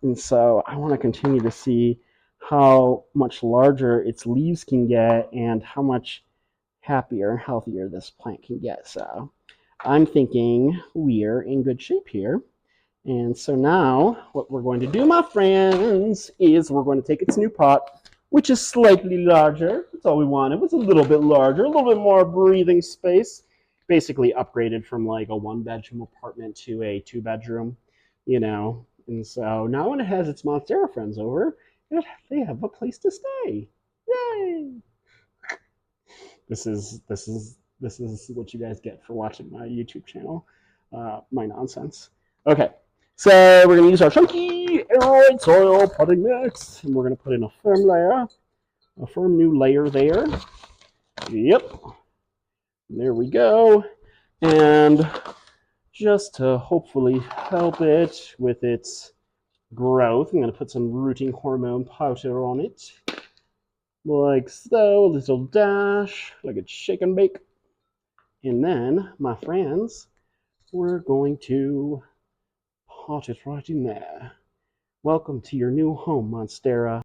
And so I want to continue to see how much larger its leaves can get and how much happier and healthier this plant can get. So I'm thinking we're in good shape here. And so now what we're going to do, my friends, is we're going to take its new pot, which is slightly larger. That's all we wanted. It was a little bit larger, a little bit more breathing space. Basically upgraded from like a one-bedroom apartment to a two-bedroom, you know. And so now when it has its Monstera friends over, they have a place to stay. Yay! This is what you guys get for watching my YouTube channel, my nonsense. Okay, so we're gonna use our chunky aeroid soil potting mix, and we're gonna put in a firm new layer there. Yep, there we go. And just to hopefully help it with its growth, I'm gonna put some rooting hormone powder on it, like so, a little dash, like it's shake and bake. And then, my friends, we're going to pot it right in there. Welcome to your new home, Monstera.